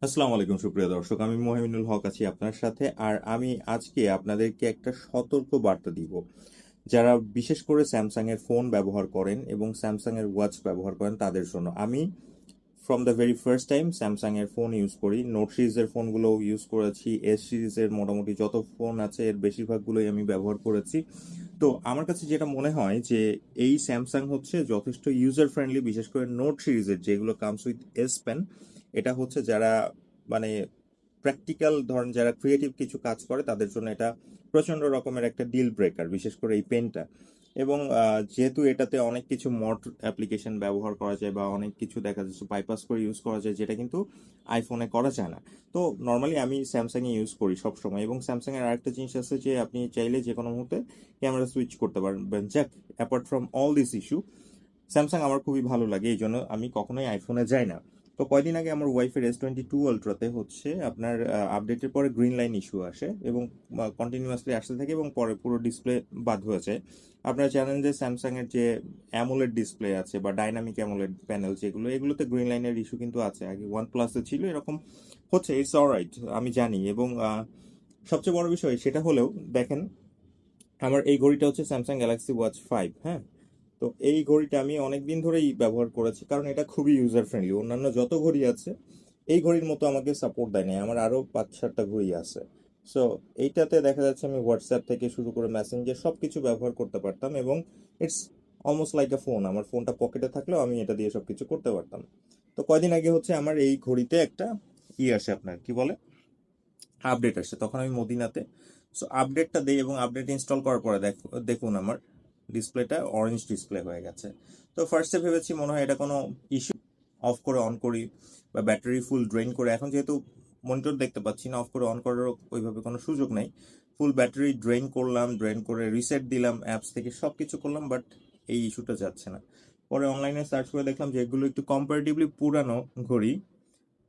আসসালামু আলাইকুম সুপ্রিয় দর্শক, আমি মহিমিনুল হক আছি আপনার সাথে। আর আমি আজকে আপনাদেরকে একটা সতর্ক বার্তা দিব। যারা বিশেষ করে স্যামসাং এর ফোন ব্যবহার করেন এবং স্যামসাং এর ওয়াচ ব্যবহার করেন তাদের জন্য। আমি from the very first time Samsung এর ফোন ইউজ করি, নোট সিরিজের ফোনগুলো ইউজ করেছি, এস সিরিজের মোটামুটি যত ফোন আছে এর বেশিরভাগগুলোই আমি ব্যবহার করেছি। তো আমার কাছে যেটা মনে হয় যে এই স্যামসাং হচ্ছে যথেষ্ট ইউজার ফ্রেন্ডলি, বিশেষ করে নোট সিরিজের যেগুলো কামস উইথ এস পেন। এটা হচ্ছে যারা মানে প্র্যাকটিক্যাল ধরেন যারা ক্রিয়েটিভ কিছু কাজ করে তাদের জন্য এটা প্রচন্ড রকমের একটা ডিল ব্রেকার, বিশেষ করে এই পেনটা। এবং যেহেতু এটাতে অনেক কিছু মড অ্যাপ্লিকেশন ব্যবহার করা যায় বা অনেক কিছু দেখা যাচ্ছে বাইপাস করে ইউজ করা যায়, যেটা কিন্তু আইফোনে করা যায় না। তো নর্মালি আমি স্যামসাং এ ইউজ করি সব সময়। এবং স্যামসাং এর আরেকটা জিনিস আছে যে আপনি চাইলে যে কোনো মুহূর্তে ক্যামেরা সুইচ করতে পারবেন। যাক, apart from all this issue, Samsung আমার খুবই ভালো লাগে, এই জন্য আমি কখনোই আইফোনে যাই না। তো কয়দিন আগে আমার ওয়াইফের S22 আলট্রাতে হচ্ছে আপনার আপডেটের পরে গ্রিন লাইন ইস্যু আসে এবং কন্টিনিউয়াসলি আসতে থাকে এবং পরে পুরো ডিসপ্লে বাদ হয়ে যায়। আপনারা জানেন যে স্যামসাং এর যে অ্যামোলেড ডিসপ্লে আছে বা ডাইনামিক অ্যামোলেড প্যানেল যেগুলো, এগুলোতে গ্রিন লাইনের ইস্যু কিন্তু আছে। আগে ওয়ান প্লাসে ছিল এরকম হচ্ছে, ইটস অলরাইট, আমি জানি। এবং সবচেয়ে বড় বিষয় সেটা হলেও দেখেন, আমার এই ঘড়িটা হচ্ছে স্যামসাং গ্যালাক্সি ওয়াচ 5, হ্যাঁ। তো এই ঘড়িটা আমি অনেক দিন ধরেই ব্যবহার করেছি, কারণ এটা খুবই ইউজার ফ্রেন্ডলি। অন্যান্য যত ঘড়ি আছে এই ঘড়ির মতো আমাকে সাপোর্ট দেয় না, আমার আরো 5-7টা ঘড়ি আছে। সো এইটাতে দেখা যাচ্ছে আমি হোয়াটসঅ্যাপ থেকে শুরু করে মেসেঞ্জার সবকিছু ব্যবহার করতে পারতাম এবং it's almost like a phone. আমার ফোনটা পকেটে থাকলেও আমি এটা দিয়ে সবকিছু করতে পারতাম। তো কয়দিন আগে হচ্ছে আমার এই ঘড়িতে একটা আসে, আপনার কি বলে, আপডেট আসে। তখন আমি মদিনাতে। সো আপডেটটা দেই এবং আপডেট ইনস্টল করার পরে দেখুন আমার ডিসপ্লেটা অরেঞ্জ ডিসপ্লে হয়ে গেছে। তো ফার্স্টে ভেবেছি মনে হয় এটা কোনো ইস্যু, অফ করে অন করি বা ব্যাটারি ফুল ড্রেন করে। এখন যেহেতু মনিটর দেখতে পাচ্ছি না, অফ করে অন করারও ওইভাবে কোনো সুযোগ নেই। ফুল ব্যাটারি ড্রেন করলাম, ড্রেন করে রিসেট দিলাম অ্যাপস থেকে, সব কিছু করলাম, বাট এই ইস্যুটা যাচ্ছে না। পরে অনলাইনে সার্চ করে দেখলাম যে এগুলো একটু কম্পারেটিভলি পুরানো ঘড়ি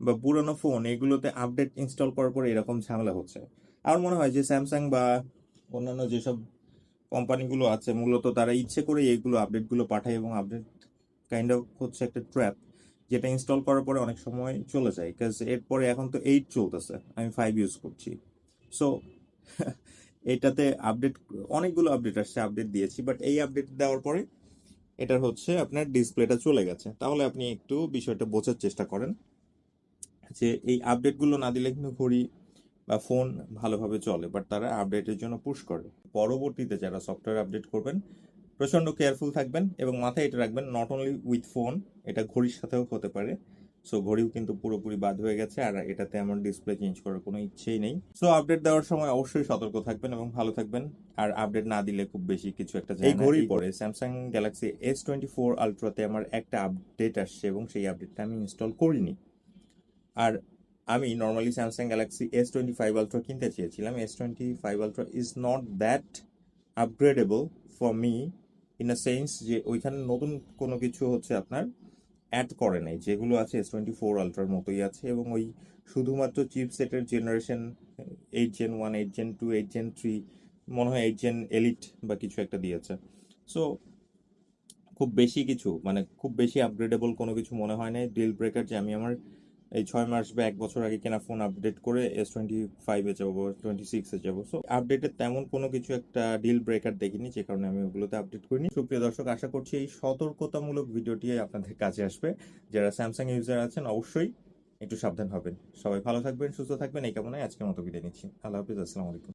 বা পুরোনো ফোন, এগুলোতে আপডেট ইনস্টল করার পরে এরকম ঝামেলা হচ্ছে। আমার মনে হয় যে স্যামসাং বা অন্যান্য যেসব কোম্পানিগুলো আছে মূলত তারা ইচ্ছে করে এইগুলো আপডেটগুলো পাঠায় এবং আপডেট কাইন্ড অফ হচ্ছে একটা ট্র্যাপ, যেটা ইনস্টল করার পরে অনেক সময় চলে যায়। কাজ এরপরে এখন তো 8 চলতেছে, আমি 5 ইউজ করছি। সো এটাতে আপডেট, অনেকগুলো আপডেট আসছে, আপডেট দিয়েছি, বাট এই আপডেট দেওয়ার পরে এটার হচ্ছে আপনার ডিসপ্লেটা চলে গেছে। তাহলে আপনি একটু বিষয়টা বোঝার চেষ্টা করেন যে এই আপডেটগুলো না দিলে কিন্তু ঘড়ি বা ফোন ভালোভাবে চলে, বাট তারা আপডেটের জন্য পুশ করে। পরবর্তীতে যারা সফটওয়্যার আপডেট করবেন প্রচন্ড কেয়ারফুল থাকবেন এবং মাথায় এটা রাখবেন, নট অনলি উইথ ফোন, এটা ঘড়ির সাথেও হতে পারে। সো ঘড়িও কিন্তু পুরোপুরি বাদ হয়ে গেছে আর এটাতে আমার ডিসপ্লে চেঞ্জ করার কোনো ইচ্ছেই নেই। সো আপডেট দেওয়ার সময় অবশ্যই সতর্ক থাকবেন এবং ভালো থাকবেন। আর আপডেট না দিলে খুব বেশি কিছু একটা যায় না। এই ঘড়ির পরে স্যামসাং গ্যালাক্সি S24 আলট্রাতে আমার একটা আপডেট আসছে এবং সেই আপডেটটা আমি ইনস্টল করিনি। আর আমি normally Samsung Galaxy S25 ultra কিনতে চেয়েছিলাম। S25 ultra is not that upgradeable for me, in a sense যে ওইখানে নতুন কোনো কিছু হচ্ছে আপনার অ্যাড করে নাই, যেগুলো আছে S24 আলট্রার মতোই আছে। এবং ওই শুধুমাত্র চিপসেটের জেনারেশন 8 Gen 1, 8 Gen 2, 8 Gen 3, মনে হয় 8 Gen এলিট বা কিছু একটা দিয়েছে। সো খুব বেশি কিছু, মানে খুব বেশি আপগ্রেডেবল কোনো কিছু মনে হয় না। ডিল ব্রেকার যে আমি আমার এই 6 মাস বা 1 বছর আগে কেনা ফোন আপডেট করে S25-এ যাবো বা 26-এ যাবো। সো আপডেটের তেমন কোনো কিছু একটা ডিল ব্রেকার দেখিনি, যে কারণে আমি ওগুলোতে আপডেট করিনি। সুপ্রিয় দর্শক, আশা করছি এই সতর্কতামূলক ভিডিওটি আপনাদের কাজে আসবে। যারা স্যামসাং ইউজার আছেন অবশ্যই একটু সাবধান হবেন। সবাই ভালো থাকবেন, সুস্থ থাকবেন, এই কামনায় আজকের মতো বিদায় নিচ্ছি। আল্লাহ হাফিজ, আসসালামু আলাইকুম।